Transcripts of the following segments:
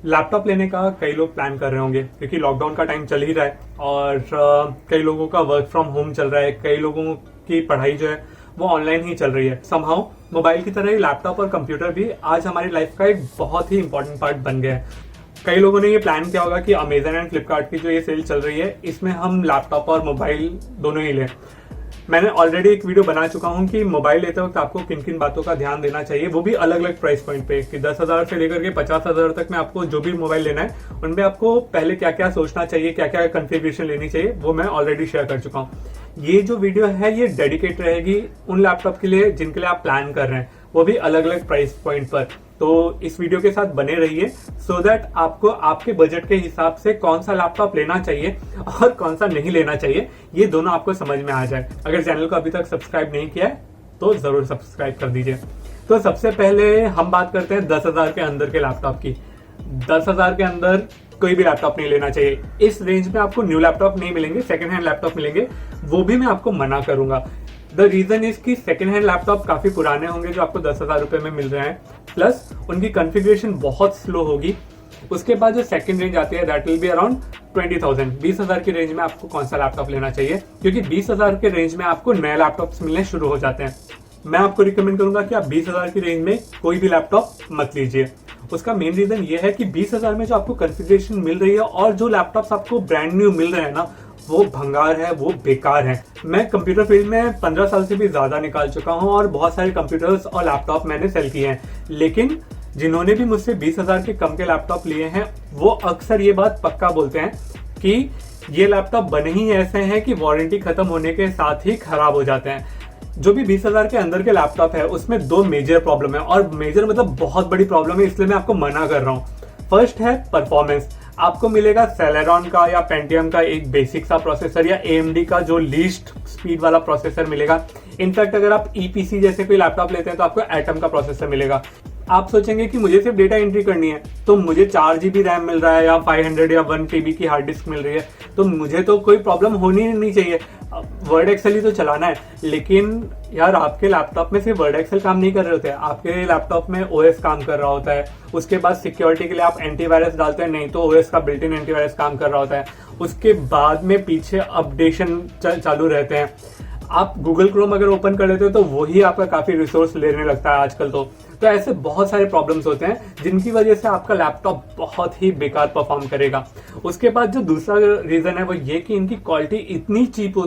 Laptop लेने का कई लोग प्लान कर रहे होंगे क्योंकि लॉकडाउन का टाइम चल ही रहा है और कई लोगों का वर्क फ्रॉम होम चल रहा है, कई लोगों की पढ़ाई जो है वो ऑनलाइन ही चल रही है। समहाउ मोबाइल की तरह ही लैपटॉप और कंप्यूटर भी आज हमारी लाइफ का एक बहुत ही इंपॉर्टेंट पार्ट बन गया है। कई लोगों ने ये प्लान किया होगा कि अमेजन एंड फ्लिपकार्ट की जो ये सेल चल रही है इसमें हम लैपटॉप और मोबाइल दोनों ही लें। मैंने ऑलरेडी एक वीडियो बना चुका हूं कि मोबाइल लेते वक्त आपको किन किन बातों का ध्यान देना चाहिए, वो भी अलग अलग प्राइस पॉइंट पे, कि 10,000 से लेकर के 50,000 तक में आपको जो भी मोबाइल लेना है उनमें आपको पहले क्या क्या सोचना चाहिए, क्या क्या कॉन्फ़िगरेशन लेनी चाहिए, वो मैं ऑलरेडी शेयर कर चुका हूँ। ये जो वीडियो है ये डेडिकेट रहेगी उन लैपटॉप के लिए जिनके लिए आप प्लान कर रहे हैं, वो भी अलग अलग प्राइस पॉइंट पर। तो इस वीडियो के साथ बने रहिए सो दैट आपको आपके बजट के हिसाब से कौन सा लैपटॉप लेना चाहिए और कौन सा नहीं लेना चाहिए ये दोनों आपको समझ में आ जाए। अगर चैनल को अभी तक सब्सक्राइब नहीं किया है तो जरूर सब्सक्राइब कर दीजिए। तो सबसे पहले हम बात करते हैं 10,000 के अंदर के लैपटॉप की। 10,000 के अंदर कोई भी लैपटॉप नहीं लेना चाहिए। इस रेंज में आपको न्यू लैपटॉप नहीं मिलेंगे, सेकंड हैंड लैपटॉप मिलेंगे, वो भी मैं आपको मना करूंगा। द रीजन इज कि सेकंड हैंड लैपटॉप काफी पुराने होंगे जो आपको 10,000 रुपए में मिल रहे हैं, प्लस उनकी कॉन्फ़िगरेशन बहुत स्लो होगी। उसके बाद जो सेकंड रेंज आती है दैट विल बी अराउंड 20,000। 20,000 की रेंज में आपको कौन सा लैपटॉप लेना चाहिए, क्योंकि 20,000 के रेंज में आपको नए लैपटॉप्स मिलने शुरू हो जाते हैं। मैं आपको रिकमेंड करूंगा कि आप 20,000 की रेंज में कोई भी लैपटॉप मत लीजिए। उसका मेन रीजन ये है कि 20,000 में जो आपको कॉन्फ़िगरेशन मिल रही है और जो लैपटॉप्स आपको ब्रांड न्यू मिल रहे हैं ना, वो भंगार है, वो बेकार है। मैं कंप्यूटर फील्ड में 15 साल से भी ज्यादा निकाल चुका हूं और बहुत सारे कंप्यूटर्स और लैपटॉप मैंने सेल किए हैं, लेकिन जिन्होंने भी मुझसे 20,000 के कम के लैपटॉप लिए हैं वो अक्सर ये बात पक्का बोलते हैं कि ये लैपटॉप बने ही ऐसे हैं कि वारंटी खत्म होने के साथ ही खराब हो जाते हैं। जो भी 20,000 के अंदर के लैपटॉप है उसमें दो मेजर प्रॉब्लम है, और मेजर मतलब बहुत बड़ी प्रॉब्लम है, इसलिए मैं आपको मना कर रहा हूँ। फर्स्ट है परफॉर्मेंस। आपको मिलेगा सेलेरॉन का या पेंटियम का एक बेसिक सा प्रोसेसर या AMD का जो लीस्ट स्पीड वाला प्रोसेसर मिलेगा। इनफैक्ट अगर आप EPC जैसे कोई लैपटॉप लेते हैं तो आपको एटम का प्रोसेसर मिलेगा। आप सोचेंगे कि मुझे सिर्फ डेटा एंट्री करनी है तो मुझे 4 GB रैम मिल रहा है या 500 या 1 TB की हार्ड डिस्क मिल रही है तो मुझे तो कोई प्रॉब्लम होनी नहीं चाहिए, वर्ड एक्सेल ही तो चलाना है। लेकिन यार आपके लैपटॉप में सिर्फ वर्ड एक्सेल काम नहीं कर रहे होते हैं, आपके लैपटॉप में OS काम कर रहा होता है। उसके बाद सिक्योरिटी के लिए आप एंटीवायरस डालते हैं, नहीं तो OS का बिल्ट इन एंटीवायरस काम कर रहा होता है। उसके बाद में पीछे अपडेशन चालू रहते हैं। आप गूगल क्रोम अगर ओपन कर लेते हो तो वही आपका काफी रिसोर्स लेने लगता है आजकल। तो ऐसे बहुत सारे प्रॉब्लम्स होते हैं जिनकी वजह से आपका लैपटॉप बहुत ही बेकार परफॉर्म करेगा। उसके बाद जो दूसरा रीजन है वो ये कि इनकी क्वालिटी इतनी चीप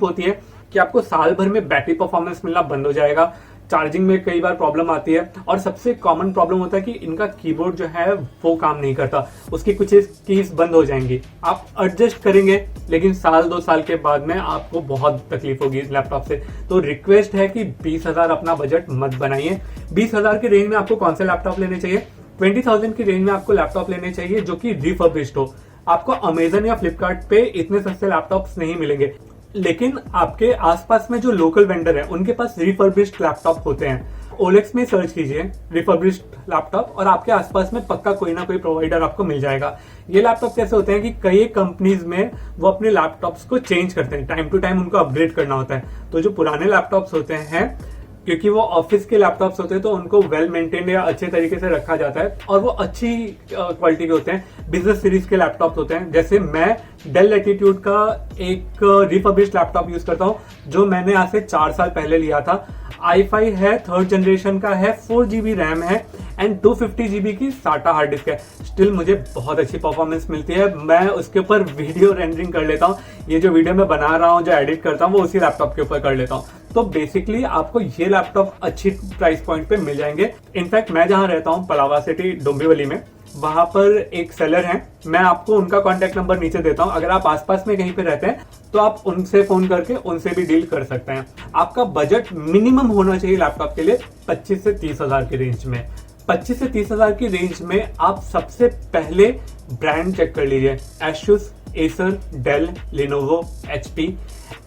होती है कि आपको साल भर में बैटरी परफॉर्मेंस मिलना बंद हो जाएगा। चार्जिंग में कई बार प्रॉब्लम आती है और सबसे कॉमन प्रॉब्लम होता है कि इनका कीबोर्ड जो है वो काम नहीं करता, उसकी कुछ कीज बंद हो जाएंगी। आप एडजस्ट करेंगे लेकिन साल 2 साल के बाद में आपको बहुत तकलीफ होगी इस लैपटॉप से। तो रिक्वेस्ट है कि 20,000 अपना बजट मत बनाइए। 20,000 के रेंज में आपको कौन से लैपटॉप लेने चाहिए? 20,000 की रेंज में आपको लैपटॉप लेने चाहिए जो कि रिफर्बिश्ड हो। आपको अमेजन या फ्लिपकार्ट पे इतने सस्ते लैपटॉप्स नहीं मिलेंगे, लेकिन आपके आसपास में जो लोकल वेंडर है उनके पास रिफर्बिश्ड लैपटॉप होते हैं। OLX में सर्च कीजिए रिफर्बिश्ड लैपटॉप और आपके आसपास में पक्का कोई ना कोई प्रोवाइडर आपको मिल जाएगा। ये लैपटॉप कैसे होते हैं कि कई कंपनीज में वो अपने लैपटॉप्स को चेंज करते हैं, टाइम टू टाइम उनको अपग्रेड करना होता है। तो जो पुराने लैपटॉप्स होते हैं, क्योंकि वो ऑफिस के लैपटॉप्स होते हैं तो उनको वेल मेंटेन्ड या अच्छे तरीके से रखा जाता है और वो अच्छी क्वालिटी के होते हैं। बिजनेस सीरीज के लैपटॉप होते हैं, जैसे मैं डेल लैटिट्यूड का एक रिफर्बिश्ड लैपटॉप यूज करता हूँ जो मैंने आज से 4 साल पहले लिया था। i5 है, 3rd जनरेशन का है, 4 GB रैम है एंड 250 GB की SATA हार्ड डिस्क है। स्टिल मुझे बहुत अच्छी परफॉर्मेंस मिलती है। मैं उसके ऊपर वीडियो रेंडरिंग कर लेता हूँ, ये जो वीडियो मैं बना रहा हूँ, जो एडिट करता हूँ, वो उसी लैपटॉप के ऊपर कर लेता हूँ। तो बेसिकली आपको ये लैपटॉप अच्छी प्राइस पॉइंट पे मिल जाएंगे। इनफैक्ट मैं जहां रहता हूँ पलावा सिटी डोंबिवली में, वहां पर एक सेलर है, मैं आपको उनका कॉन्टेक्ट नंबर नीचे देता हूं। अगर आप आसपास में कहीं पे रहते हैं तो आप उनसे फोन करके उनसे भी डील कर सकते हैं। आपका बजट मिनिमम होना चाहिए लैपटॉप के लिए 25 से 30,000 की रेंज में। 25 से 30,000 की रेंज में आप सबसे पहले ब्रांड चेक कर लीजिए। Asus, Acer, Dell, Lenovo, HP,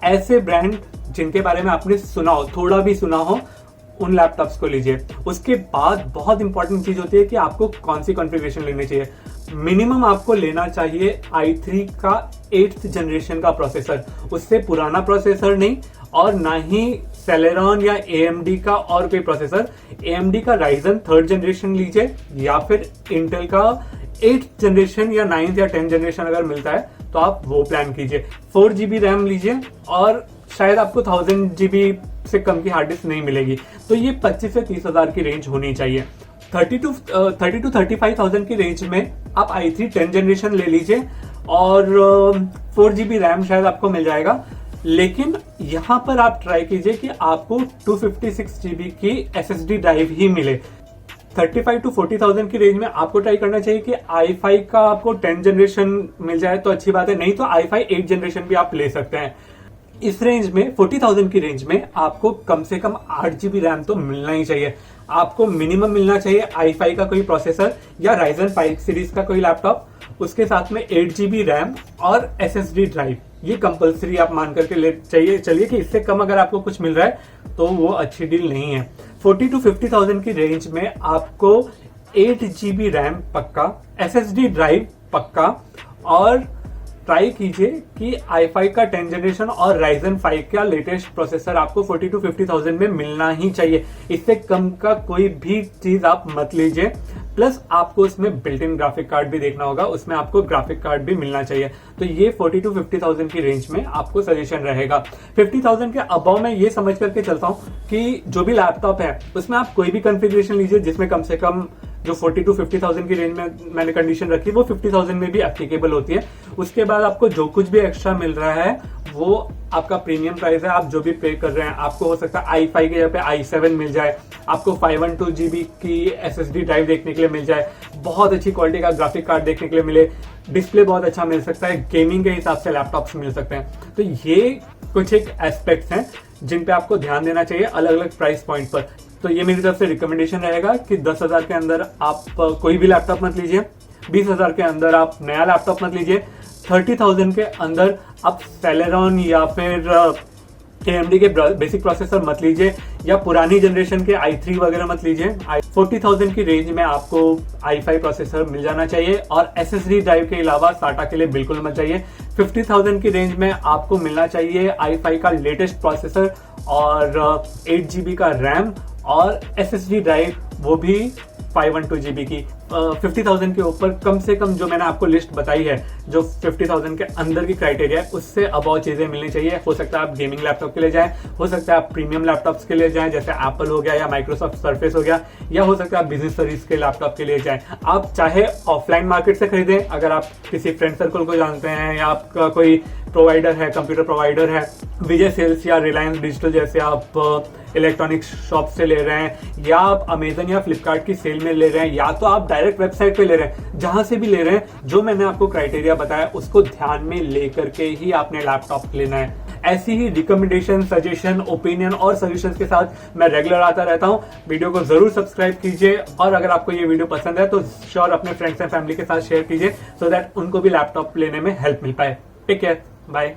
ऐसे ब्रांड जिनके बारे में आपने सुना हो, थोड़ा भी सुना हो, उन लैपटॉप्स को लीजिए। उसके बाद बहुत इंपॉर्टेंट चीज होती है कि आपको कौन सी कॉन्फ़िगरेशन लेनी चाहिए। मिनिमम आपको लेना चाहिए i3 का 8th जनरेशन का प्रोसेसर, उससे पुराना प्रोसेसर नहीं, और ना ही सेलेरॉन या AMD का और कोई प्रोसेसर। AMD का Ryzen 3rd जनरेशन लीजिए या फिर इंटेल का 8th जनरेशन या 9th या 10th जनरेशन अगर मिलता है तो आप वो प्लान कीजिए। 4 GB रैम लीजिए और शायद आपको 1000 GB से कम की हार्ड डिस्क नहीं मिलेगी। तो ये 25 से 30 हजार की रेंज होनी चाहिए। 30 to 35,000 की रेंज में आप i3 10th जनरेशन ले लीजिए और 4 GB रैम शायद आपको मिल जाएगा। लेकिन यहां पर आप ट्राई कीजिए कि आपको 256 GB की SSD ड्राइव ही मिले। 35 to 40,000 की रेंज में आपको ट्राई करना चाहिए कि i5 का आपको 10th जनरेशन मिल जाए तो अच्छी बात है, नहीं तो i5 8th जनरेशन भी आप ले सकते हैं। इस रेंज में 40,000 की रेंज में आपको कम से कम 8 GB रैम तो मिलना ही चाहिए। आपको मिनिमम मिलना चाहिए i5 का कोई प्रोसेसर या Ryzen 5 सीरीज का कोई लैपटॉप, उसके साथ में 8 GB रैम और SSD ड्राइव। ये कंपलसरी आप मान करके ले चलिए कि इससे कम अगर आपको कुछ मिल रहा है तो वो अच्छी डील नहीं है। 40 to 50,000 की रेंज में आपको 8 GB रैम पक्का, SSD ड्राइव पक्का, और ट्राई कीजिए कि i5 का 10th जनरेशन और Ryzen 5 का लेटेस्ट प्रोसेसर आपको 40 to 50,000 में मिलना ही चाहिए। इससे कम का कोई भी चीज आप मत लीजिए। प्लस आपको उसमें बिल्ट इन ग्राफिक कार्ड भी देखना होगा, उसमें आपको ग्राफिक कार्ड भी मिलना चाहिए। तो ये 40 to 50,000 की रेंज में आपको सजेशन रहेगा। 50,000 के अबव में ये समझ करके चलता हूँ कि जो भी लैपटॉप है उसमें आप कोई भी कॉन्फ़िगरेशन लीजिए जिसमें कम से कम जो 40 to 50,000 की रेंज में मैंने कंडीशन रखी वो 50,000 में भी एप्लीकेबल होती है। उसके बाद आपको जो कुछ भी एक्स्ट्रा मिल रहा है वो आपका प्रीमियम प्राइस है, आप जो भी पे कर रहे हैं। आपको हो सकता है i5 के जगह पे i7 मिल जाए, आपको 512 GB की SSD ड्राइव देखने के लिए मिल जाए, बहुत अच्छी क्वालिटी का ग्राफिक कार्ड देखने के लिए मिले, डिस्प्ले बहुत अच्छा मिल सकता है, गेमिंग के हिसाब से लैपटॉप्स मिल सकते हैं। तो ये कुछ एक एस्पेक्ट्स हैं जिन पे आपको ध्यान देना चाहिए अलग अलग प्राइस पॉइंट पर। तो ये मेरी तरफ से रिकमेंडेशन रहेगा कि 10,000 के अंदर आप कोई भी लैपटॉप मत लीजिए, 20,000 के अंदर आप नया लैपटॉप मत लीजिए, 30,000 के अंदर आप सेलेरॉन या फिर AMD के बेसिक प्रोसेसर मत लीजिए, या पुरानी जनरेशन के i3 वगैरह मत लीजिए। 40,000 की रेंज में आपको i5 प्रोसेसर मिल जाना चाहिए और SSD ड्राइव के अलावा SATA के लिए बिल्कुल मत चाहिए। 50,000 की रेंज में आपको मिलना चाहिए i5 का लेटेस्ट प्रोसेसर और 8 GB का रैम और SSD ड्राइव, वो भी 512 GB की। 50,000 के ऊपर कम से कम जो मैंने आपको लिस्ट बताई है, जो 50,000 के अंदर की क्राइटेरिया है, उससे अबाउ चीजें मिलनी चाहिए। हो सकता है आप गेमिंग लैपटॉप के लिए जाएं, हो सकता है आप प्रीमियम लैपटॉप्स के लिए जाएं जैसे एप्पल हो गया या माइक्रोसॉफ्ट सर्फेस हो गया, या हो सकता है आप बिजनेस सर्विस के लैपटॉप के लिए जाएं। आप चाहे ऑफलाइन मार्केट से खरीदें, अगर आप किसी फ्रेंड सर्कल को जानते हैं या आपका कोई प्रोवाइडर है, कंप्यूटर प्रोवाइडर है, विजय सेल्स या रिलायंस डिजिटल जैसे आप इलेक्ट्रॉनिक शॉप से ले रहे हैं, या आप अमेजन या फ्लिपकार्ट की सेल में ले रहे हैं, या तो आप डायरेक्ट वेबसाइट पे ले रहे हैं, जहां से भी ले रहे हैं, जो मैंने आपको क्राइटेरिया बताया उसको ध्यान में लेकर के ही आपने लैपटॉप लेना है। ऐसी ही रिकमेंडेशन, सजेशन, ओपिनियन और सॉल्यूशंस के साथ मैं रेगुलर आता रहता हूं। वीडियो को जरूर सब्सक्राइब कीजिए और अगर आपको ये वीडियो पसंद है तो श्योर अपने फ्रेंड्स एंड फैमिली के साथ शेयर कीजिए सो दैट उनको भी लैपटॉप लेने में हेल्प मिल पाए। Take care, bye.